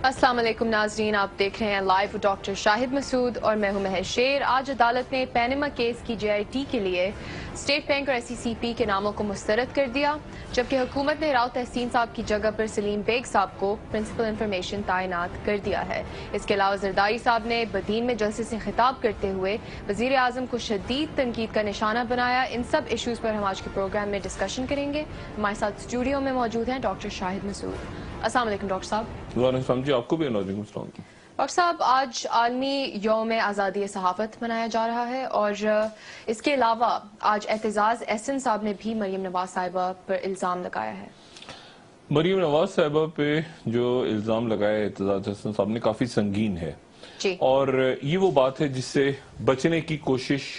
السلام علیکم ناظرین، آپ دیکھ رہے ہیں لائیو ڈاکٹر شاہد مسعود اور میں ہوں مہر شیر۔ آج عدالت نے پینما کیس کی JIT کے لیے اسٹیٹ بینک اور SECP کے ناموں کو مسترد کر دیا، جبکہ حکومت نے راؤ تحسین صاحب کی جگہ پر سلیم بیگ صاحب کو پرنسپل انفارمیشن تعینات کر دیا ہے۔ اس کے علاوہ زرداری صاحب نے بدین میں جلسے سے خطاب کرتے ہوئے وزیر اعظم کو شدید تنقید کا نشانہ بنایا۔ ان سب ایشوز پر ہم آج کے پروگرام میں ڈسکشن کریں گے۔ ہمارے ساتھ اسٹوڈیو میں موجود ہیں ڈاکٹر شاہد مسعود۔ السلام علیکم ڈاکٹر صاحب۔ وعلیکم السلام جی، آپ کو بھی وعلیکم السلام۔ ڈاکٹر صاحب، آج عالمی یوم آزادی صحافت منایا جا رہا ہے اور اس کے علاوہ آج اعتزاز احسن صاحب نے بھی مریم نواز صاحبہ پر الزام لگایا ہے۔ مریم نواز صاحبہ پہ جو الزام لگایا ہے اعتزاز احسن صاحب نے کافی سنگین ہے جی، اور یہ وہ بات ہے جس سے بچنے کی کوشش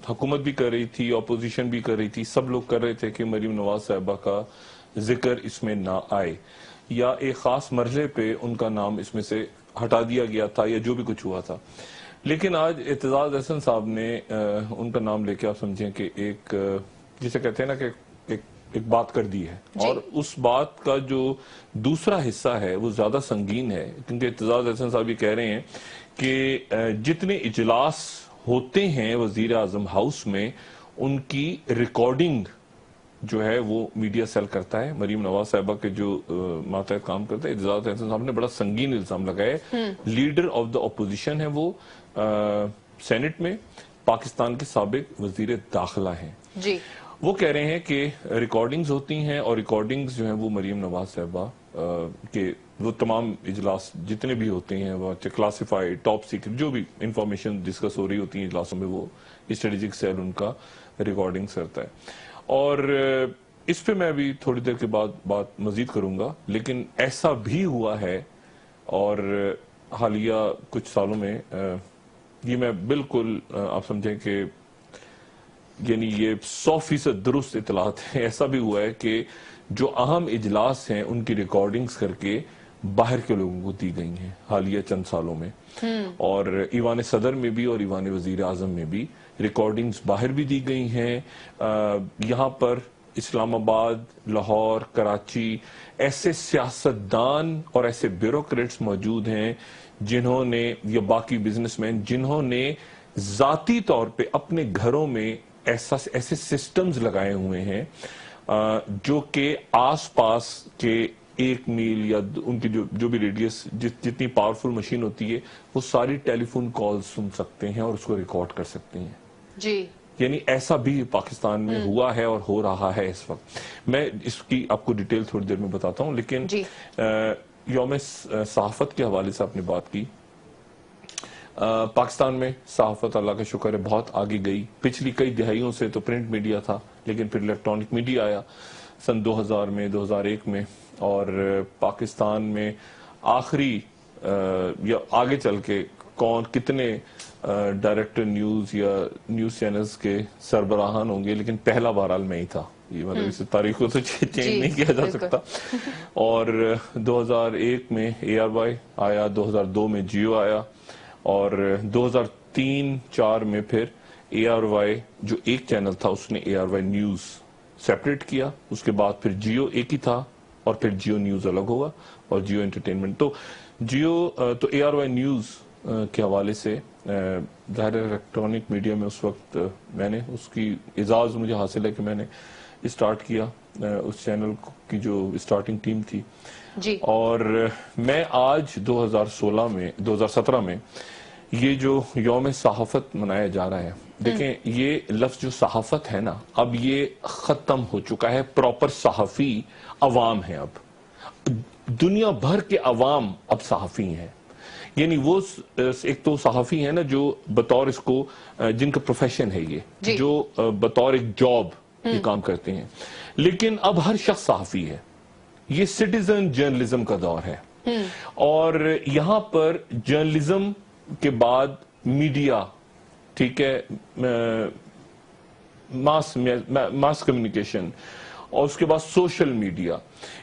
حکومت بھی کر رہی تھی، اپوزیشن بھی کر رہی تھی، سب لوگ کر رہے تھے کہ مریم نواز صاحبہ کا ذکر اس میں نہ آئے یا ایک خاص مرحلے پہ ان کا نام اس میں سے ہٹا دیا گیا تھا یا جو بھی کچھ ہوا تھا۔ لیکن آج اعتزاز احسن صاحب نے ان کا نام لے کے آپ سمجھیں کہ ایک جسے کہتے ہیں نا کہ ایک بات کر دی ہے، اور اس بات کا جو دوسرا حصہ ہے وہ زیادہ سنگین ہے، کیونکہ اعتزاز احسن صاحب یہ کہہ رہے ہیں کہ جتنے اجلاس ہوتے ہیں وزیر اعظم ہاؤس میں ان کی ریکارڈنگ جو ہے وہ میڈیا سیل کرتا ہے۔ مریم نواز صاحبہ کے جو ماتحت کام کرتا ہے اعتزاز احسن صاحب نے بڑا سنگین الزام لگایا ہے۔ لیڈر آف دا اپوزیشن ہے وہ، سینٹ میں پاکستان کے سابق وزیر داخلہ ہیں۔ جی، وہ کہہ رہے ہیں کہ ریکارڈنگز ہوتی ہیں اور ریکارڈنگز جو ہیں وہ مریم نواز صاحبہ کے وہ تمام اجلاس جتنے بھی ہوتے ہیں وہ کلاسیفائڈ ٹاپ سیکرٹ جو بھی انفارمیشن ڈسکس ہو رہی ہوتی ہیں اجلاسوں میں وہ اسٹریٹجک سیل ان کا ریکارڈنگ کرتا ہے۔ اور اس پہ میں ابھی تھوڑی دیر کے بعد بات مزید کروں گا، لیکن ایسا بھی ہوا ہے اور حالیہ کچھ سالوں میں یہ میں بالکل آپ سمجھیں کہ یعنی یہ 100% درست اطلاعات ہیں، ایسا بھی ہوا ہے کہ جو اہم اجلاس ہیں ان کی ریکارڈنگز کر کے باہر کے لوگوں کو دی گئی ہیں حالیہ چند سالوں میں، اور ایوان صدر میں بھی اور ایوان وزیر اعظم میں بھی ریکارڈنگز باہر بھی دی گئی ہیں۔ یہاں پر اسلام آباد، لاہور، کراچی ایسے سیاستدان اور ایسے بیوروکریٹس موجود ہیں جنہوں نے یا باقی بزنس مین جنہوں نے ذاتی طور پہ اپنے گھروں میں ایسے سسٹمز لگائے ہوئے ہیں جو کہ آس پاس کے 1 میل یا ان کی جو بھی ریڈیس جتنی پاورفل مشین ہوتی ہے وہ ساری ٹیلی فون کال سن سکتے ہیں اور اس کو ریکارڈ کر سکتے ہیں۔ جی، یعنی ایسا بھی پاکستان میں ہوا ہے اور ہو رہا ہے اس وقت۔ میں اس کی آپ کو ڈیٹیل تھوڑی دیر میں بتاتا ہوں، لیکن یوم صحافت کے حوالے سے آپ نے بات کی۔ پاکستان میں صحافت اللہ کا شکر ہے بہت آگے گئی۔ پچھلی کئی دہائیوں سے تو پرنٹ میڈیا تھا، لیکن پھر الیکٹرانک میڈیا آیا سن 2000 میں 2001 میں، اور پاکستان میں آخری یا آگے چل کے کتنے ڈائریکٹر نیوز یا نیوز چینلز کے سربراہان ہوں گے، لیکن پہلا بہرحال میں ہی تھا۔ یہ مطلب اس تاریخ کو تو چینج نہیں کیا جا سکتا۔ اور 2001 میں ARY آیا، 2002 میں جیو آیا، اور 2003-04 میں پھر ARY جو ایک چینل تھا اس نے ARY نیوز سیپریٹ کیا، اس کے بعد پھر جیو ایک ہی تھا اور پھر جیو نیوز الگ ہوا اور جیو انٹرٹینمنٹ۔ تو تو ARY نیوز کے حوالے سے ظاہر الیکٹرانک میڈیا میں اس وقت میں نے اس کی اعزاز مجھے حاصل ہے کہ میں نے اسٹارٹ کیا اس چینل کی جو اسٹارٹنگ ٹیم تھی۔ اور میں آج 2017 میں یہ جو یوم صحافت منایا جا رہا ہے، دیکھیں یہ لفظ جو صحافت ہے نا اب یہ ختم ہو چکا ہے۔ پراپر صحافی عوام ہے، اب دنیا بھر کے عوام اب صحافی ہیں۔ یعنی وہ ایک تو صحافی ہیں نا جو بطور اس کو جن کا پروفیشن ہے یہ جو بطور ایک جاب یہ کام کرتے ہیں، لیکن اب ہر شخص صحافی ہے۔ یہ سٹیزن جرنلزم کا دور ہے، اور یہاں پر جرنلزم کے بعد میڈیا، ٹھیک ہے، ماس کمیونیکیشن، اور اس کے بعد سوشل میڈیا،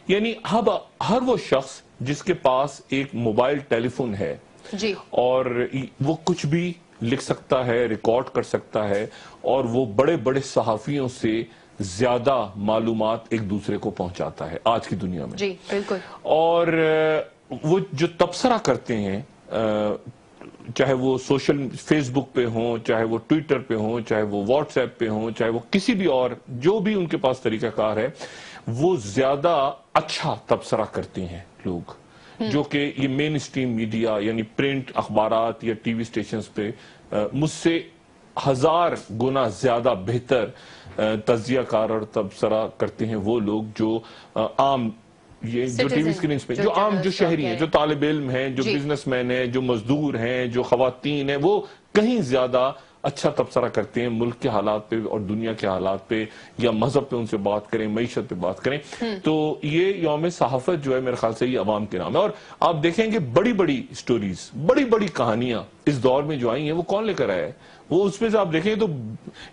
یعنی ہر وہ شخص جس کے پاس ایک موبائل ٹیلی فون ہے اور وہ کچھ بھی لکھ سکتا ہے، ریکارڈ کر سکتا ہے، اور وہ بڑے بڑے صحافیوں سے زیادہ معلومات ایک دوسرے کو پہنچاتا ہے آج کی دنیا میں۔ جی بالکل۔ اور وہ جو تبصرہ کرتے ہیں چاہے وہ سوشل فیس بک پہ ہوں، چاہے وہ ٹویٹر پہ ہوں، چاہے وہ واٹس ایپ پہ ہوں، چاہے وہ کسی بھی اور جو بھی ان کے پاس طریقہ کار ہے، وہ زیادہ اچھا تبصرہ کرتے ہیں لوگ، جو کہ یہ مین اسٹریم میڈیا یعنی پرنٹ اخبارات یا ٹی وی سٹیشنز پہ مجھ سے 1000 گنا زیادہ بہتر تجزیہ کار اور تبصرہ کرتے ہیں وہ لوگ جو عام یہ جو ٹی وی اسکرینز پہ جو عام جو شہری ہیں، جو طالب علم ہیں، جو بزنس مین ہیں، جو مزدور ہیں، جو خواتین ہیں، وہ کہیں زیادہ اچھا تبصرہ کرتے ہیں ملک کے حالات پہ اور دنیا کے حالات پہ، یا مذہب پہ ان سے بات کریں، معیشت پہ بات کریں. تو یہ یوم صحافت جو ہے میرے خیال سے یہ عوام کے نام ہے. اور آپ دیکھیں گے بڑی بڑی سٹوریز، بڑی بڑی کہانیاں اس دور میں جو آئی ہیں وہ کون لے کر آیا ہے؟ وہ اس میں سے آپ دیکھیں تو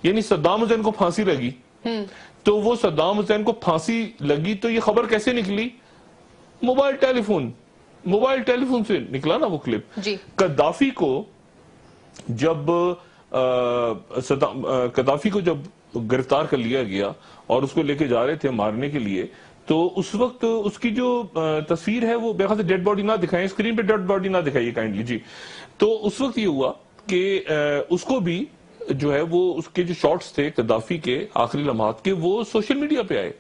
یعنی صدام حسین کو پھانسی لگی، تو وہ صدام حسین کو پھانسی لگی تو یہ خبر کیسے نکلی؟ موبائل ٹیلی فون سے نکلا نا وہ کلپ. قذافی کو جب گرفتار کر لیا گیا اور اس کو لے کے جا رہے تھے مارنے کے لیے، تو اس وقت اس کی جو تصویر ہے وہ بے خاص ڈیڈ باڈی نہ دکھائیں، اسکرین پہ ڈیڈ باڈی نہ دکھائیے کائنڈلی جی. تو اس وقت یہ ہوا کہ اس کو بھی جو ہے وہ اس کے جو شارٹس تھے قذافی کے آخری لمحات کے وہ سوشل میڈیا پہ آئے.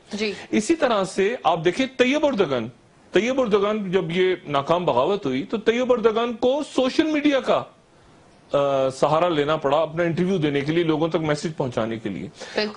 اسی طرح سے آپ دیکھیں طیب اردگان جب یہ ناکام بغاوت ہوئی تو طیب اردگان کو سوشل میڈیا کا سہارا لینا پڑا اپنا انٹرویو دینے کے لیے، لوگوں تک میسج پہنچانے کے لیے.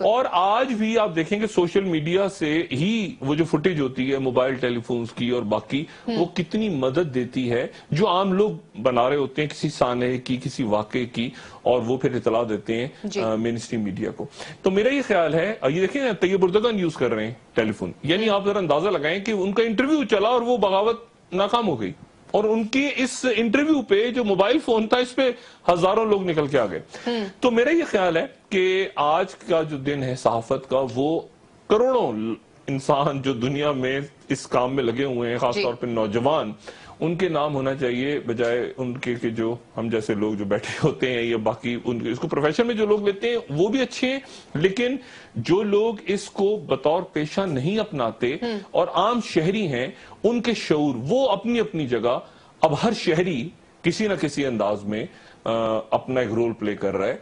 اور آج بھی آپ دیکھیں کہ سوشل میڈیا سے ہی وہ جو فوٹیج ہوتی ہے موبائل ٹیلی فونز کی اور باقی، وہ کتنی مدد دیتی ہے جو عام لوگ بنا رہے ہوتے ہیں کسی سانحے کی، کسی واقعے کی، اور وہ پھر اطلاع دیتے ہیں مین اسٹریم میڈیا کو. تو میرا یہ خیال ہے، یہ دیکھیں طیب اردگان یوز کر رہے ہیں ٹیلی فون، یعنی آپ ذرا اندازہ لگائیں کہ ان کا انٹرویو چلا اور وہ بغاوت ناکام ہو گئی، اور ان کی اس انٹرویو پہ جو موبائل فون تھا اس پہ ہزاروں لوگ نکل کے آ گئے. تو میرا یہ خیال ہے کہ آج کا جو دن ہے صحافت کا، وہ کروڑوں انسان جو دنیا میں اس کام میں لگے ہوئے ہیں، خاص طور پہ نوجوان، ان کے نام ہونا چاہیے بجائے ان کے کہ جو ہم جیسے لوگ جو بیٹھے ہوتے ہیں یا باقی اس کو پروفیشن میں جو لوگ لیتے ہیں وہ بھی اچھے ہیں، لیکن جو لوگ اس کو بطور پیشہ نہیں اپناتے اور عام شہری ہیں، ان کے شعور وہ اپنی اپنی جگہ. اب ہر شہری کسی نہ کسی انداز میں اپنا ایک رول پلے کر رہا ہے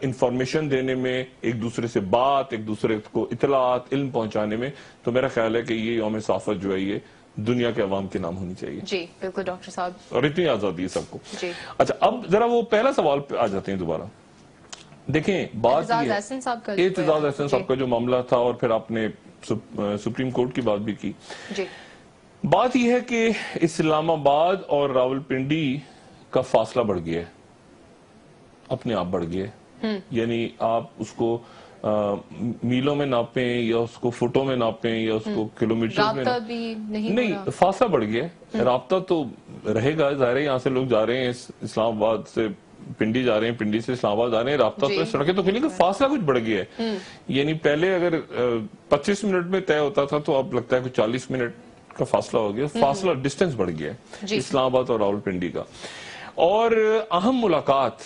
انفارمیشن دینے میں، ایک دوسرے سے بات، ایک دوسرے کو اطلاعات، علم پہنچانے میں. تو میرا خیال ہے کہ یہ یوم صحافت جو ہے یہ دنیا کے عوام کے نام ہونی چاہیے. جی بالکل ڈاکٹر صاحب، اور اتنی آزادی ہے سب کو. اچھا اب ذرا وہ پہلا سوال پہ آ جاتے ہیں دوبارہ. دیکھیں بات یہ اعتزاز احسن صاحب کا جو معاملہ تھا، اور پھر آپ نے سپریم کورٹ کی بات بھی کی. بات یہ ہے کہ اسلام آباد اور راولپنڈی کا فاصلہ بڑھ گیا ہے، اپنے آپ بڑھ گیا ہے. یعنی آپ اس کو میلوں میں ناپیں یا اس کو فٹوں میں ناپیں یا اس کو کلومیٹر میں نہیں، فاصلہ بڑھ گیا ہے. رابطہ تو رہے گا، ظاہر ہے یہاں سے لوگ جا رہے ہیں اسلام آباد سے پنڈی جا رہے ہیں، پنڈی سے اسلام آباد آ رہے ہیں، رابطہ تو سڑکیں تو کھلی، فاصلہ کچھ بڑھ گیا ہے. یعنی پہلے اگر 25 منٹ میں طے ہوتا تھا تو اب لگتا ہے کہ 40 منٹ کا فاصلہ ہو گیا. فاصلہ ڈسٹنس بڑھ گیا ہے اسلام آباد اور راولپنڈی کا. اور اہم ملاقات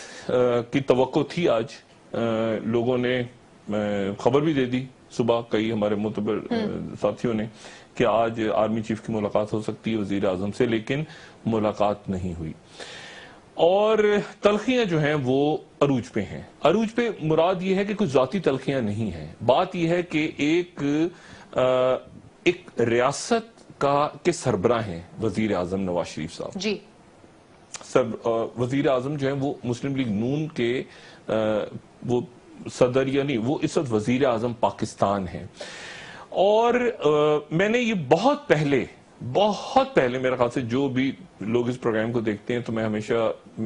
کی توقع تھی آج، لوگوں نے خبر بھی دے دی صبح کئی ہمارے معتبر ساتھیوں نے کہ آج آرمی چیف کی ملاقات ہو سکتی ہے وزیر اعظم سے، لیکن ملاقات نہیں ہوئی. اور تلخیاں جو ہیں وہ عروج پہ ہیں. عروج پہ مراد یہ ہے کہ کچھ ذاتی تلخیاں نہیں ہیں. بات یہ ہے کہ ایک ریاست کے سربراہ ہیں وزیر اعظم نواز شریف صاحب. وزیر اعظم جو ہیں وہ مسلم لیگ نون کے وہ صدر، یعنی وہ اس وقت وزیر اعظم پاکستان ہیں. اور میں نے یہ بہت پہلے میرے خیال سے جو بھی لوگ اس پروگرام کو دیکھتے ہیں، تو میں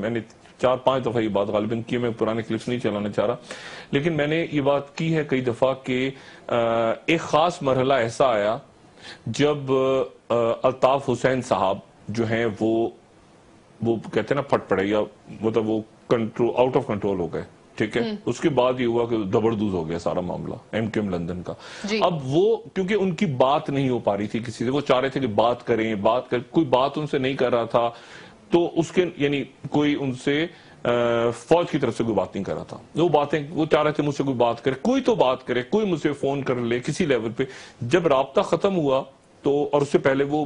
نے 4-5 دفعہ یہ بات غالباً کی، میں پرانے کلپس نہیں چلانا چاہ رہا، لیکن میں نے یہ بات کی ہے کئی دفعہ کہ ایک خاص مرحلہ ایسا آیا جب الطاف حسین صاحب جو ہیں وہ کہتے ہیں نا پھٹ پڑے، یا مطلب وہ آؤٹ آف کنٹرول ہو گئے. ٹھیک ہے، اس کے بعد یہ ہوا کہ زبردوز ہو گیا سارا معاملہ ایم کیو ایم لندن کا. اب وہ کیونکہ ان کی بات نہیں ہو پا رہی تھی کسی سے، وہ چاہ رہے تھے کہ بات کریں، کوئی بات ان سے نہیں کر رہا تھا، تو اس کے یعنی کوئی ان سے فوج کی طرف سے کوئی بات نہیں کر رہا تھا. وہ چاہ رہے تھے مجھ سے کوئی بات کرے، کوئی تو بات کرے، کوئی مجھ سے فون کر لے کسی لیول پہ. جب رابطہ ختم ہوا تو، اور اس سے پہلے وہ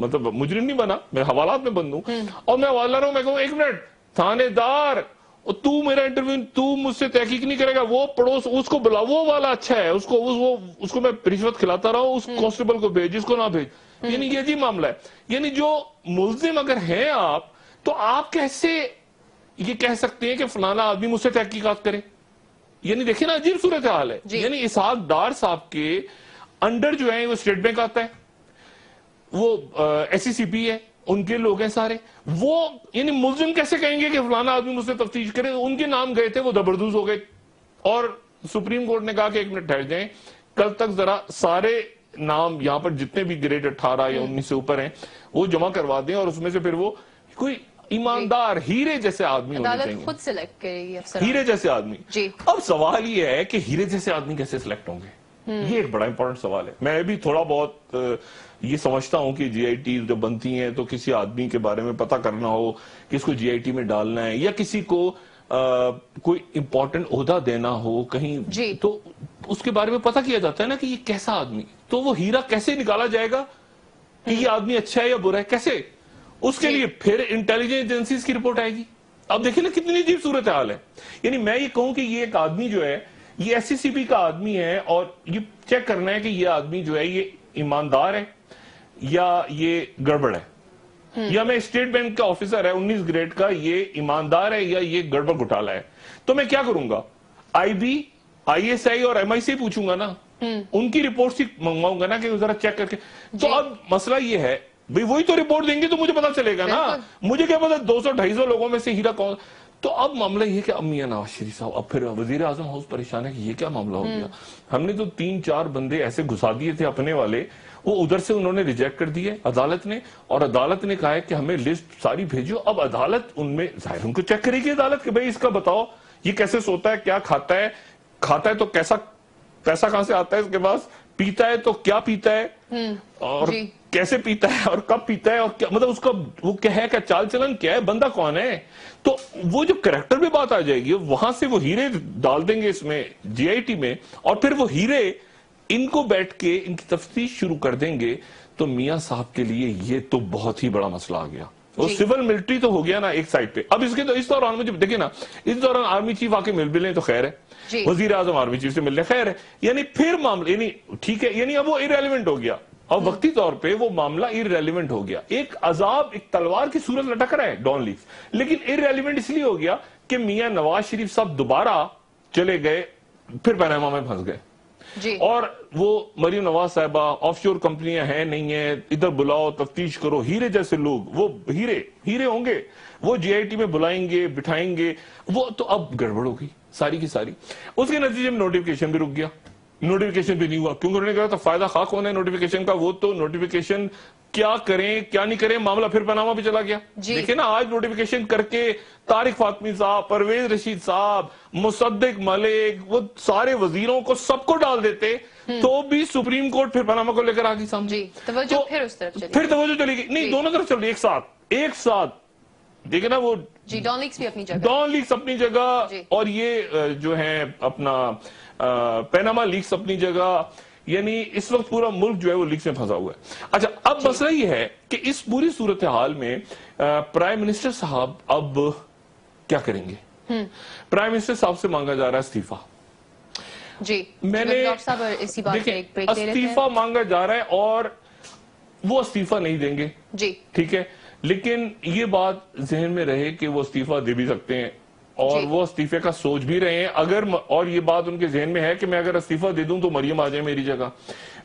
مطلب مجرم نہیں بنا، میں حوالات میں بند ہوں، اور میں حوالہ رہا ہوں، میں کہوں ایک منٹ تھانے دار تو میرا انٹرویو تو مجھ سے تحقیق نہیں کرے گا، وہ پڑوس اس کو بلا، وہ والا اچھا ہے، اس کو میں رشوت کھلاتا رہا ہوں، اس کانسٹیبل کو بھیج، اس کو نہ بھیج، یعنی یہ عجیب معاملہ ہے. یعنی جو ملزم اگر ہیں آپ، تو آپ کیسے یہ کہہ سکتے ہیں کہ فلانا آدمی مجھ سے تحقیقات کرے؟ یعنی دیکھیں نا عجیب صورتحال ہے. یعنی اسحاق ڈار صاحب کے انڈر جو ہے وہ اسٹیٹ بینک آتا ہے، وہ ایس سی سی پی ہے، ان کے لوگ ہیں سارے، وہ یعنی ملزم کیسے کہیں گے کہ فلانا آدمی مجھ سے تفتیش کرے؟ ان کے نام گئے تھے، وہ زبردوز ہو گئے، اور سپریم کورٹ نے کہا کہ ایک منٹ ٹھہر جائیں، کل تک ذرا سارے نام یہاں پر جتنے بھی گریڈ 18 یا 19 سے اوپر ہیں وہ جمع کروا دیں، اور اس میں سے پھر وہ کوئی ایماندار ہیرے جیسے آدمی ہونے چاہیے. عدالت خود سلیکٹ کرے گی افسر، ہیرے جیسے آدمی. جی اب سوال یہ ہے کہ ہیرے جیسے آدمی کیسے سلیکٹ ہوں گے؟ یہ ایک بڑا امپورٹنٹ سوال ہے. میں بھی تھوڑا بہت یہ سمجھتا ہوں کہ جی آئی ٹی جب بنتی ہیں تو کسی آدمی کے بارے میں پتہ کرنا ہو کہ اس کو جی آئی ٹی میں ڈالنا ہے، یا کسی کو کوئی امپورٹنٹ عہدہ دینا ہو کہیں، تو اس کے بارے میں پتہ کیا جاتا ہے نا کہ یہ کیسا آدمی، تو وہ ہیرا کیسے نکالا جائے گا کہ یہ آدمی اچھا ہے یا برا ہے، کیسے؟ اس کے لیے پھر انٹیلیجنس ایجنسیز کی رپورٹ آئے گی. اب دیکھیں نا کتنی عجیب صورتحال ہے. یعنی میں یہ کہوں کہ یہ ایک آدمی جو ہے یہ ایس سی سی پی کا آدمی ہے، اور یہ چیک کرنا ہے کہ یہ آدمی جو ہے یہ ایماندار ہے یا یہ گڑبڑ ہے، یا میں اسٹیٹ بینک کا آفیسر ہے 19 گریڈ کا، یہ ایماندار ہے یا یہ گڑبڑ گھوٹالا ہے. تو میں کیا کروں گا؟ آئی بی، آئی ایس آئی اور ایم آئی سے پوچھوں گا نا، ان کی رپورٹ منگواؤں گا نا کہ ذرا چیک کر کے. تو اب مسئلہ یہ ہے بھئی وہی تو رپورٹ دیں گے تو مجھے پتا چلے گا نا، مجھے کیا پتا 200-250 لوگوں میں سے ہیرا کون. تو اب معاملہ یہ کہ اب میاں نواز شریف صاحب، اب پھر وزیر اعظم ہاؤس پریشان ہے کہ یہ کیا معاملہ ہو گیا. ہم نے تو 3-4 بندے ایسے گھسا دیے تھے اپنے والے، وہ ادھر سے انہوں نے ریجیکٹ کر دیے عدالت نے، اور عدالت نے کہا ہے کہ ہمیں لسٹ ساری بھیجو. اب عدالت ان میں ظاہر ان کو چیک کرے گی عدالت کہ بھئی اس کا بتاؤ یہ کیسے سوتا ہے، کیا کھاتا ہے، کھاتا ہے تو کیسا، پیسہ کہاں سے آتا ہے اس کے پاس، پیتا ہے تو کیا پیتا ہے، اور کیسے پیتا ہے اور کب پیتا ہے، اور کیا مطلب اس کا وہ کیا ہے، کیا چال چلن کیا ہے، بندہ کون ہے. تو وہ جو کریکٹر پہ بات آ جائے گی، وہاں سے وہ ہیرے ڈال دیں گے اس میں جی آئی ٹی میں، اور پھر وہ ہیرے ان کو بیٹھ کے ان کی تفتیش شروع کر دیں گے. تو میاں صاحب کے لیے یہ تو بہت ہی بڑا مسئلہ آ گیا. وہ سول ملٹری تو ہو گیا نا ایک سائڈ پہ. اب اس کے تو اس دوران مجھے دیکھیں نا، اس دوران آرمی چیف آ کے مل لیں تو خیر ہے، وزیر اعظم آرمی چیف سے مل لیں خیر ہے، یعنی پھر معاملہ یعنی ٹھیک ہے، یعنی اب وہ irrelevant ہو گیا، اور وقتی طور پہ وہ معاملہ irrelevant ہو گیا. ایک عذاب، ایک تلوار کی صورت لٹک رہا ہے ڈان لیکس، لیکن irrelevant اس لیے ہو گیا کہ میاں نواز شریف صاحب دوبارہ چلے گئے، پھر پیناما میں پھنس گئے. اور وہ مریم نواز صاحبہ آف شور کمپنیاں ہیں نہیں ہیں، ادھر بلاؤ تفتیش کرو، ہیرے جیسے لوگ، وہ ہیرے ہوں گے، وہ جی آئی ٹی میں بلائیں گے، بٹھائیں گے، وہ تو اب گڑبڑ ہو گئی ساری کی ساری. اس کے نتیجے میں نوٹیفیکیشن بھی رک گیا، نوٹیفیکیشن بھی نہیں ہوا، کیونکہ انہوں نے کہا تھا فائدہ خواہ کون ہے نوٹیفیکیشن کا، وہ تو نوٹیفیکیشن کیا کریں کیا نہیں کریں، معاملہ پھر پاناما پہ چلا گیا. دیکھیں نا آج نوٹیفیکیشن کر کے طارق فاطمی صاحب، پرویز رشید صاحب، مصدق ملک، وہ سارے وزیروں کو سب کو ڈال دیتے، تو بھی سپریم کورٹ پھر پاناما کو لے کر آگئی سامنے. توجہ پھر اس طرف چلی، پھر توجہ چلی گئی، نہیں دونوں طرف چل رہی ایک ساتھ. دیکھیں نا وہ ڈان لیکس بھی اپنی جگہ، ڈان لیکس اپنی جگہ، اور یہ جو ہے اپنا پیناما لیکس اپنی جگہ. یعنی اس وقت پورا ملک جو ہے وہ لیکس میں پھنسا ہوا ہے. اچھا اب مسئلہ یہ ہے کہ اس پوری صورتحال میں پرائم منسٹر صاحب اب کیا کریں گے؟ پرائم منسٹر صاحب سے مانگا جا رہا ہے استعفیٰ. میں نے استعفیٰ مانگا جا رہا ہے، اور وہ استعفیٰ نہیں دیں گے، ٹھیک ہے، لیکن یہ بات ذہن میں رہے کہ وہ استعفیٰ دے بھی سکتے ہیں، اور وہ استعفے کا سوچ بھی رہے ہیں. اگر اور یہ بات ان کے ذہن میں ہے کہ میں اگر استعفیٰ دے دوں تو مریم آ جائے میری جگہ.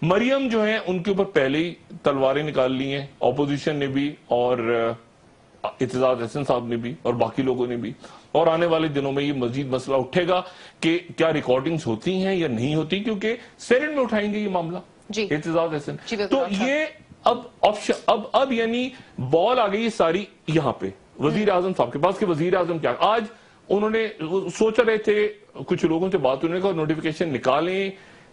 مریم جو ہیں ان کے اوپر پہلے ہی تلواریں نکال لی ہیں، اپوزیشن نے بھی، اور اعتزاز احسن صاحب نے بھی، اور باقی لوگوں نے بھی. اور آنے والے دنوں میں یہ مزید مسئلہ اٹھے گا کہ کیا ریکارڈنگز ہوتی ہیں یا نہیں ہوتی، کیونکہ سینیٹ میں اٹھائیں گے یہ معاملہ اعتزاز احسن. تو یہ اب یعنی بال آ گئی ساری یہاں پہ وزیر اعظم صاحب کے پاس کہ وزیر اعظم کیا. آج انہوں نے سوچ رہے تھے، کچھ لوگوں سے بات انہوں نے کہا نوٹیفیکیشن نکالیں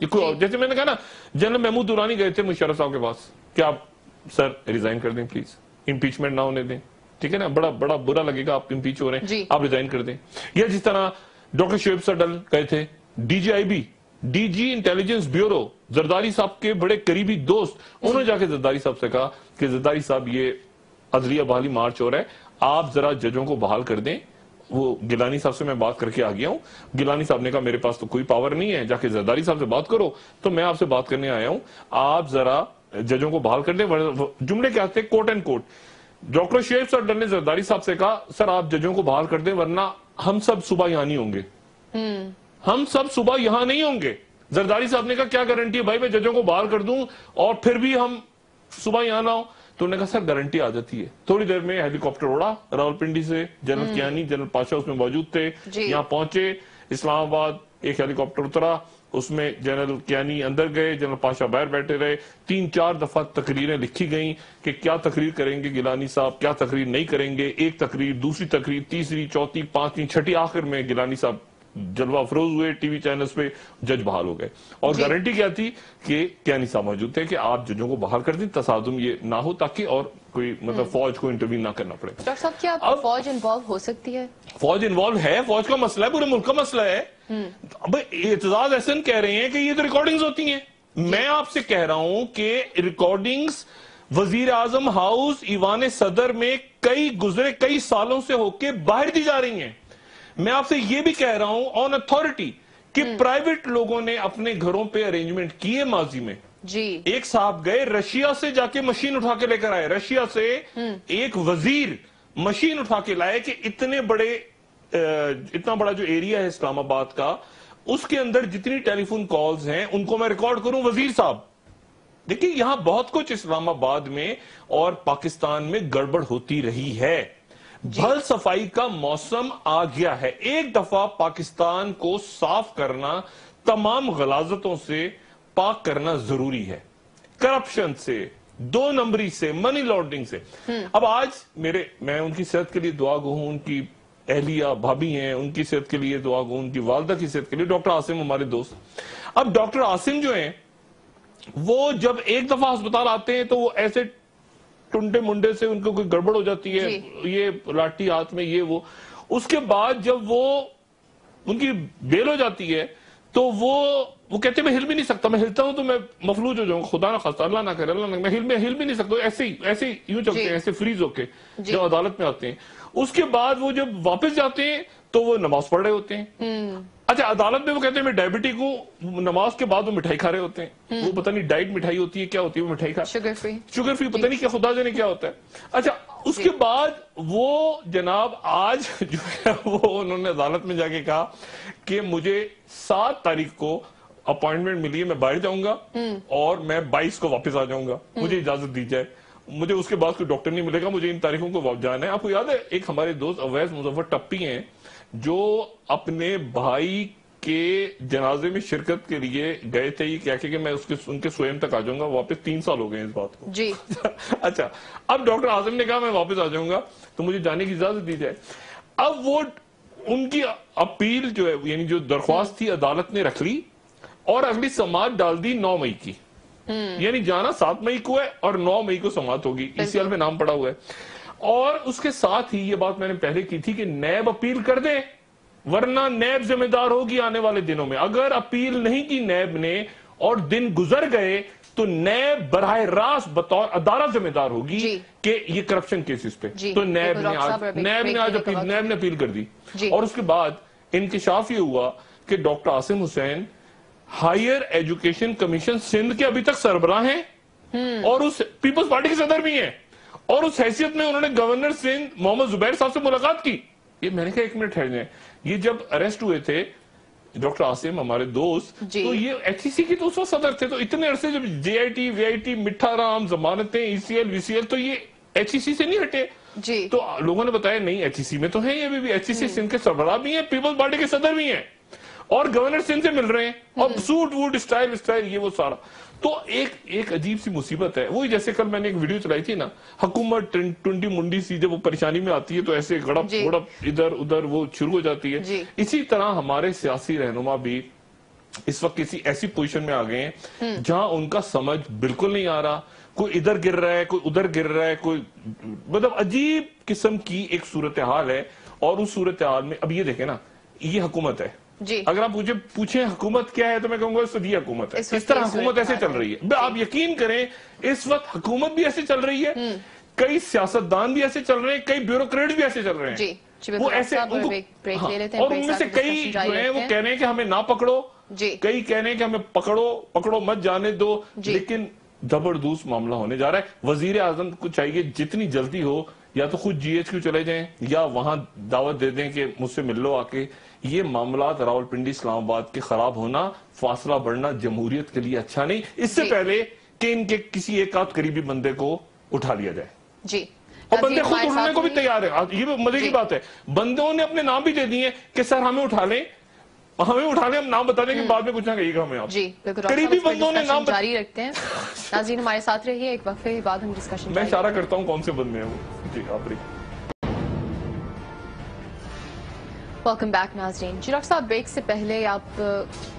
جیسے میں نے کہا نا جنرل محمود درانی گئے تھے مشرف صاحب کے پاس کہ آپ سر ریزائن کر دیں پلیز, امپیچمنٹ نہ ہونے دیں, ٹھیک ہے نا, بڑا برا لگے گا آپ امپیچ ہو رہے ہیں, آپ ریزائن کر دیں. یا جس طرح ڈاکٹر شعیب سڈل گئے تھے, D G I B, D G Intelligence Bureau, Zardari صاحب کے بڑے قریبی دوست, انہوں نے جا کے زرداری صاحب سے کہا کہ زرداری صاحب یہ عدلیہ بحالی مارچ ہو رہا ہے, آپ ذرا ججوں کو بحال کر دیں. وہ گیلانی صاحب سے میں بات کر کے آ گیا ہوں. گیلانی صاحب نے کہا میرے پاس تو کوئی پاور نہیں ہے, جا کے زرداری صاحب سے بات کرو. تو میں آپ سے بات کرنے آیا ہوں, آپ ذرا ججوں کو بحال کر دیں. جملے کیا تھے, quote and quote, doctor Shoaib Suddle نے زرداری صاحب سے کہا سر آپ ججوں کو بحال کر دیں ورنہ ہم سب صبح یہاں نہیں ہوں گے, ہم سب صبح یہاں نہیں ہوں گے. زرداری صاحب نے کہا کیا گارنٹی ہے بھائی میں ججوں کو بحال کر دوں اور پھر بھی ہم صبح یہاں نہ ہوں. تو انہوں نے کہا سر گارنٹی آ جاتی ہے. تھوڑی دیر میں ہیلی کاپٹر اڑا راولپنڈی سے, جنرل کیانی, جنرل پاشا اس میں موجود تھے, یہاں پہنچے اسلام آباد, ایک ہیلی کاپٹر اترا, اس میں جنرل کیانی اندر گئے, جنرل پاشا باہر بیٹھے رہے. 3-4 دفعہ تقریریں لکھی گئیں کہ کیا تقریر کریں گے گیلانی صاحب, کیا تقریر نہیں کریں گے. ایک تقریر, دوسری تقریر, تیسری, چوتھی, پانچویں, چھٹی, آخر میں گیلانی صاحب جلوہ افروز ہوئے ٹی وی چینلز پہ, جج بحال ہو گئے. اور گارنٹی کیا تھی کہ کیانی صاحب موجود تھے کہ آپ ججوں کو بحال کر دیں, تصادم یہ نہ ہو تاکہ اور کوئی مطلب فوج کو انٹروین نہ کرنا پڑے. ڈاکٹر صاحب کیا فوج انوالو ہو سکتی ہے؟ فوج انوالو ہے, فوج کا مسئلہ ہے, پورے ملک کا مسئلہ ہے. اعتزاز احسن کہہ رہے ہیں کہ یہ تو ریکارڈنگز ہوتی ہیں. میں آپ سے کہہ رہا ہوں کہ ریکارڈنگز وزیر اعظم ہاؤس ایوان صدر میں گزرے کئی سالوں سے ہو کے باہر دی جا رہی ہیں. میں آپ سے یہ بھی کہہ رہا ہوں آن اتھارٹی کہ پرائیویٹ لوگوں نے اپنے گھروں پہ ارینجمنٹ کیے ماضی میں. ایک صاحب گئے رشیا سے جا کے مشین اٹھا کے لے کر آئے, رشیا سے ایک وزیر مشین اٹھا کے لائے کہ اتنا بڑا جو ایریا ہے اسلام آباد کا, اس کے اندر جتنی ٹیلی فون کالز ہیں ان کو میں ریکارڈ کروں. وزیر صاحب دیکھیں یہاں بہت کچھ اسلام آباد میں اور پاکستان میں گڑبڑ ہوتی رہی ہے. بھل صفائی کا موسم آ گیا ہے. ایک دفعہ پاکستان کو صاف کرنا, تمام غلاظتوں سے پاک کرنا ضروری ہے, کرپشن سے, 2 نمبری سے, منی لانڈرنگ سے. اب آج میں ان کی صحت کے لیے دعا گو ہوں, ان کی اہلیہ بھابھی ہیں ان کی صحت کے لیے دعا گو, ان کی والدہ کی صحت کے لیے. ڈاکٹر عاصم ہمارے دوست, اب ڈاکٹر عاصم جو ہیں وہ جب ایک دفعہ ہسپتال آتے ہیں تو وہ ایسے ٹنڈے منڈے سے ان کو کوئی گڑبڑ ہو جاتی ہے, یہ لاٹھی ہاتھ میں, یہ وہ. اس کے بعد جب وہ ان کی بیل ہو جاتی ہے تو وہ کہتے ہیں میں ہل بھی نہیں سکتا, میں ہلتا ہوں تو میں مفلوج ہو جاؤں, خدا نہ خواستہ, اللہ نہ کرے, میں ہل بھی نہیں سکتا. ایسے یوں چلتے ہیں, ایسے فریز ہو کے جب عدالت میں آتے ہیں. اس کے بعد وہ جب واپس جاتے ہیں تو وہ نماز پڑھ رہے ہوتے ہیں. اچھا عدالت میں وہ کہتے ہیں میں ڈائبٹک ہوں, نماز کے بعد وہ مٹھائی کھا رہے ہوتے ہیں. وہ پتہ نہیں ڈائٹ مٹھائی ہوتی ہے, کیا ہوتی ہے وہ مٹھائی کھا, شوگر فری پتہ نہیں کیا, خدا جانے کیا ہوتا ہے. اچھا اس کے بعد وہ جناب آج جو ہے وہ انہوں نے عدالت میں جا کے کہا کہ مجھے 7 تاریخ کو اپوائنٹمنٹ ملی ہے, میں باہر جاؤں گا اور میں 22 کو واپس آ جاؤں گا, مجھے اجازت دی جائے, مجھے اس کے بعد کوئی ڈاکٹر نہیں ملے گا, مجھے ان تاریخوں کو جانا ہے. آپ کو یاد ہے ایک ہمارے دوست اویس مظفر ٹپی ہیں جو اپنے بھائی کے جنازے میں شرکت کے لیے گئے تھے, یہ کہہ کہ میں ان کے سوئم تک آ جاؤں گا, واپس 3 سال ہو گئے اس بات کو. جی اچھا اب ڈاکٹر عاصم نے کہا میں واپس آ جاؤں گا تو مجھے جانے کی اجازت دی جائے. اب وہ ان کی اپیل جو ہے یعنی جو درخواست تھی عدالت نے رکھ لی اور اگلی سماعت ڈال دی 9 مئی کی, یعنی جانا 7 مئی کو ہے اور 9 مئی کو سماعت ہوگی, ECL میں نام پڑا ہوا ہے. اور اس کے ساتھ ہی یہ بات میں نے پہلے کی تھی کہ نیب اپیل کر دے ورنہ نیب ذمہ دار ہوگی آنے والے دنوں میں. اگر اپیل نہیں کی نیب نے اور دن گزر گئے تو نیب براہ راست بطور ادارہ ذمہ دار ہوگی کہ یہ کرپشن کیسز پہ. تو نیب نے آج اپیل کر دی. اور اس کے بعد انکشاف یہ ہوا کہ ڈاکٹر عاصم حسین ہائر ایجوکیشن کمیشن سندھ کے ابھی تک سربراہ ہیں اور اس پیپلز پارٹی کے صدر بھی ہیں, اور اس حیثیت میں انہوں نے گورنر سندھ محمد زبیر صاحب سے ملاقات کی. یہ میں نے کہا 1 منٹ ٹھہر جائیں, یہ جب اریسٹ ہوئے تھے ڈاکٹر عاصم ہمارے دوست تو یہ HEC کی تو اس وقت صدر تھے, تو اتنے عرصے جب JIT VIT مٹھا رام ضمانتیں ECL VCL تو یہ HEC سے نہیں ہٹے. تو لوگوں نے بتایا نہیں HEC میں تو ہیں, یہ بھی HEC سندھ کے سربراہ بھی ہیں, پیپلز پارٹی کے صدر بھی ہیں اور گورنر سندھ سے مل رہے ہیں, اور سوٹ ووٹ اسٹائل یہ وہ سارا. تو ایک عجیب سی مصیبت ہے. وہی جیسے کل میں نے ایک ویڈیو چلائی تھی نا, حکومت ٹنڈی منڈی سی جب وہ پریشانی میں آتی ہے تو ایسے گڑپ ادھر ادھر وہ شروع ہو جاتی ہے. اسی طرح ہمارے سیاسی رہنما بھی اس وقت کسی ایسی پوزیشن میں آ گئے ہیں جہاں ان کا سمجھ بالکل نہیں آ رہا, کوئی ادھر گر رہا ہے, کوئی ادھر گر رہا ہے, کوئی مطلب عجیب قسم کی ایک صورتحال ہے. اور اس صورتحال میں اب یہ دیکھیں نا, یہ حکومت ہے جی. اگر آپ مجھے پوچھیں حکومت کیا ہے تو میں کہوں گا یہ حکومت ہے. اس طرح حکومت ایسے چل رہی ہے. آپ یقین کریں اس وقت حکومت بھی ایسے چل رہی ہے, کئی سیاستدان بھی ایسے چل رہے ہیں, کئی بیوروکریٹ بھی ایسے چل رہے ہیں. وہ ایسے اور ان میں سے کئی جو ہیں وہ کہہ رہے ہیں کہ ہمیں نہ پکڑو, کئی کہہ رہے ہیں کہ ہمیں پکڑو مت جانے دو. لیکن زبردست معاملہ ہونے جا رہا ہے. وزیر اعظم کو چاہیے جتنی جلدی ہو یا تو خود GHQ چلے جائیں یا وہاں دعوت دے دیں کہ مجھ سے مل لو آ کے. یہ معاملات راولپنڈی اسلام آباد کے خراب ہونا, فاصلہ بڑھنا جمہوریت کے لیے اچھا نہیں. اس سے پہلے کہ ان کے کسی ایک آدھ قریبی بندے کو اٹھا لیا جائے. جی, اور بندے خود اٹھانے کو بھی تیار ہے. یہ مزے کی بات ہے, بندوں نے اپنے نام بھی دے دیے کہ سر ہمیں اٹھا لیں, ہم نام بتا دیں کہ بعد میں کچھ نہ کہیے گا ہمیں. آپ جی بالکل, قریبی بندوں نے نام جاری رکھتے ہیں. ناظرین ہمارے ساتھ رہیے, ایک وقفے کے بعد ہم ڈسکشن میں اشارہ کرتا ہوں کون سے بندے ہیں وہ. جی آپ ویلکم بیک ناظرین. جی ڈاکٹر صاحب, بریک سے پہلے آپ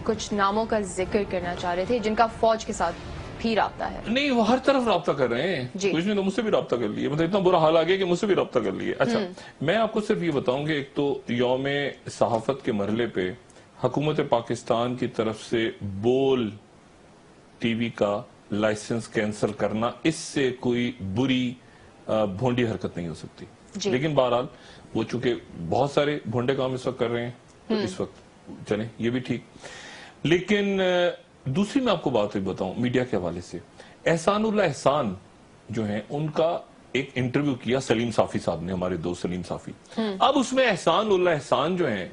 کچھ ناموں کا ذکر کرنا چاہ رہے تھے جن کا فوج کے ساتھ بھی رابطہ ہے. نہیں, وہ ہر طرف رابطہ کر رہے ہیں. کچھ نہیں تو مجھ سے بھی رابطہ کر لیے, مطلب اتنا برا حال آ گیا کہ مجھ سے بھی رابطہ کر لیے. اچھا, میں آپ کو صرف یہ بتاؤں کہ ایک تو یوم صحافت کے مرحلے پہ حکومت پاکستان کی طرف سے بول ٹی وی کا لائسنس کینسل کرنا, اس سے کوئی بری بھونڈی حرکت نہیں ہو سکتی. لیکن بہرحال وہ چونکہ بہت سارے بھونڈے کام اس وقت کر رہے ہیں تو اس وقت چلیں یہ بھی ٹھیک. لیکن دوسری میں آپ کو بات بتاؤں میڈیا کے حوالے سے, احسان اللہ احسان جو ہیں ان کا ایک انٹرویو کیا سلیم صافی صاحب نے, ہمارے دوست سلیم صافی. اب اس میں احسان اللہ احسان جو ہیں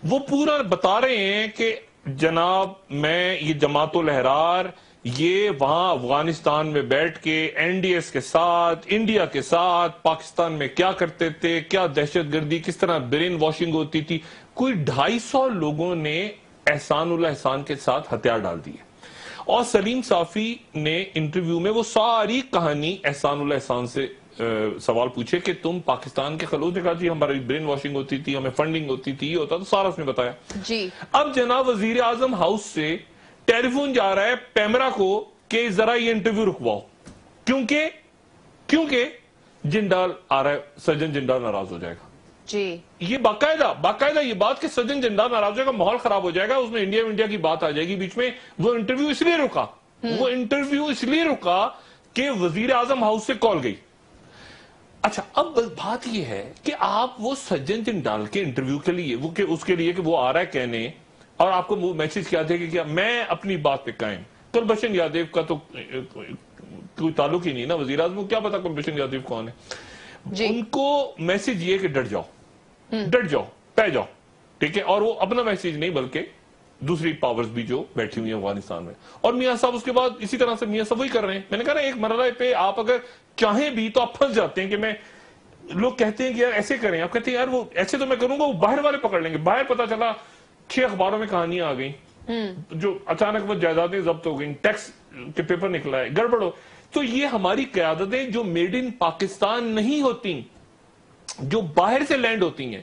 وہ پورا بتا رہے ہیں کہ جناب میں یہ جماعت الاحرار یہ وہاں افغانستان میں بیٹھ کے NDS کے ساتھ, انڈیا کے ساتھ, پاکستان میں کیا کرتے تھے, کیا دہشت گردی, کس طرح برین واشنگ ہوتی تھی. کوئی 250 لوگوں نے احسان اللہ احسان کے ساتھ ہتھیار ڈال دیے. اور سلیم صافی نے انٹرویو میں وہ ساری کہانی احسان اللہ احسان سے سوال پوچھے کہ تم پاکستان کے خلوص نے کہا جی ہماری برین واشنگ ہوتی تھی, ہمیں فنڈنگ ہوتی تھی, یہ ہوتا تو سارا اس نے بتایا. جی اب جناب وزیر اعظم ہاؤس سے ٹیلیفون جا رہا ہے پیمرا کو کہ ذرا یہ انٹرویو رکواؤ, کیونکہ جنڈال آ رہا ہے, سرجن جنڈال ناراض ہو جائے گا. جی یہ باقاعدہ یہ بات کہ سرجن جنڈال ناراض ہو جائے گا, ماحول خراب ہو جائے گا, اس میں انڈیا کی بات آ جائے گی بیچ میں. وہ انٹرویو اس لیے رکا کہ وزیر اعظم ہاؤس سے کال گئی. اچھا, اب بات یہ ہے کہ آپ وہ سرجن جنڈال کے انٹرویو کے لیے اس کے لیے کہ وہ آ رہا ہے کہنے, اور آپ کو میسج کیا تھے کہ کیا میں اپنی بات پہ قائم. کلبھشن یادیو کا تو کوئی تعلق ہی نہیں نا, وزیر اعظم کو کیا پتا کلبھشن یادیو کون ہے. ان کو میسج یہ کہ ڈٹ جاؤ, پہ جاؤ, ٹھیک ہے. اور وہ اپنا میسج نہیں بلکہ دوسری پاورز بھی جو بیٹھی ہوئی ہیں افغانستان میں. اور میاں صاحب اس کے بعد اسی طرح سے میاں صاحب وہی کر رہے ہیں. میں نے کہا نا ایک مرحلہ پہ آپ اگر چاہیں بھی تو آپ پھنس جاتے ہیں کہ لوگ کہتے ہیں کہ یار ایسے کریں, آپ کہتے ہیں یار وہ ایسے تو میں کروں گا, وہ باہر والے پکڑ لیں گے. باہر پتا چلا 6 اخباروں میں کہانیاں آ گئیں جو اچانک وہ جائیدادیں ضبط ہو گئیں, ٹیکس کے پیپر نکلا ہے, گڑبڑ ہو. تو یہ ہماری قیادتیں جو میڈ ان پاکستان نہیں ہوتی, جو باہر سے لینڈ ہوتی ہیں,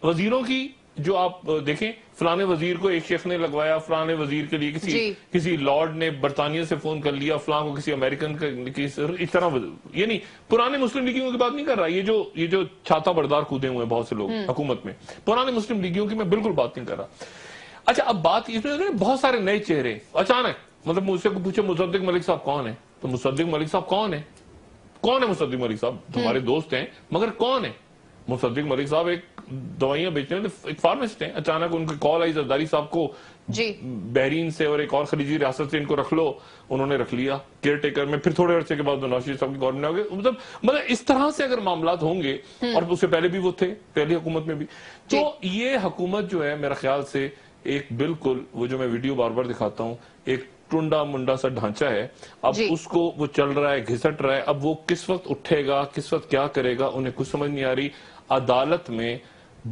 وزیروں کی جو آپ دیکھیں فلانے وزیر کو ایک شیخ نے لگوایا, فلانے وزیر کے لیے کسی لارڈ نے برطانیہ سے فون کر لیا, فلان کو کسی امریکن اس طرح. یہ نہیں پرانے مسلم لیگیوں کی بات نہیں کر رہا, یہ جو چھاتا بردار کودے ہوئے ہیں بہت سے لوگ حکومت میں, پرانے مسلم لیگیوں کی میں بالکل بات نہیں کر رہا. اچھا, اب بات اس میں بہت سارے نئے چہرے اچانک, مطلب مجھ سے پوچھے مصدق ملک صاحب کون ہے, تو مصدق ملک صاحب کون ہے مصدق ملک صاحب تمہارے دوست ہیں مگر کون ہے مصدق ملک صاحب؟ ایک دوائیاں بیچنے والے ایک فارمسٹ ہیں. اچانک ان کی کال آئی زرداری صاحب کو بحرین سے اور ایک اور خلیجی ریاست سے, ان کو رکھ لو, انہوں نے رکھ لیا کیئر ٹیکر میں. پھر تھوڑے عرصے کے بعد نواز شریف صاحب کی گورنمنٹ ہو گئے. مطلب اس طرح سے اگر معاملات ہوں گے, اور اس سے پہلے بھی وہ تھے پہلی حکومت میں بھی, تو یہ حکومت جو ہے میرا خیال سے ایک بالکل وہ جو میں ویڈیو بار بار دکھاتا ہوں ایک ٹنڈا منڈا سا ڈھانچہ ہے. اب اس کو وہ چل رہا ہے, گھسٹ رہا ہے. اب وہ کس وقت اٹھے گا, کس وقت کیا کرے گا, انہیں کچھ سمجھ نہیں آ رہی. عدالت میں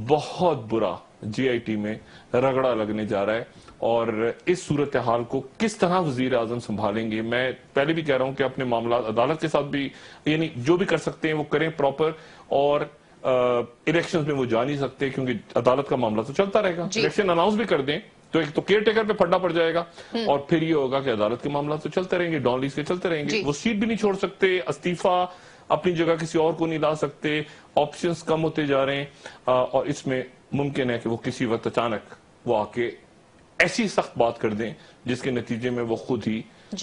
بہت برا GIT میں رگڑا لگنے جا رہا ہے, اور اس صورتحال کو کس طرح وزیر اعظم سنبھالیں گے. میں پہلے بھی کہہ رہا ہوں کہ اپنے معاملات عدالت کے ساتھ بھی, یعنی جو بھی کر سکتے ہیں وہ کریں پراپر, اور الیکشنز میں وہ جا نہیں سکتے کیونکہ عدالت کا معاملہ تو چلتا رہے گا. الیکشن اناؤنس بھی کر دیں تو ایک تو کیئر ٹیکر پہ پھڈا پڑ جائے گا اور پھر یہ ہوگا کہ عدالت کے معاملات تو چلتے رہیں گے، ڈان لیز کے چلتے رہیں گے، وہ سیٹ بھی نہیں چھوڑ سکتے، استعفیٰ اپنی جگہ کسی اور کو نہیں لا سکتے، آپشنز کم ہوتے جا رہے ہیں، اور اس میں ممکن ہے کہ وہ کسی وقت اچانک وہ آ کے ایسی سخت بات کر دیں جس کے نتیجے میں وہ خود ہی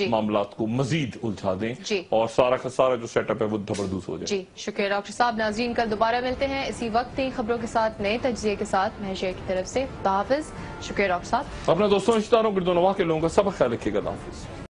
معاملات کو مزید الجھا دیں اور سارا کا سارا جو سیٹ اپ ہے وہ دھبردوز ہو جائے۔ جی شکریہ ڈاکٹر صاحب۔ ناظرین کل دوبارہ ملتے ہیں اسی وقت نئی خبروں کے ساتھ، نئے تجزیے کے ساتھ، مہر شیر کی طرف سے خدا حافظ۔ شکریہ ڈاکٹر صاحب۔ اپنے دوستوں رشتہ داروں گرد و نواح کے لوگوں کا سبق خیال رکھیے گا۔ اللہ حافظ۔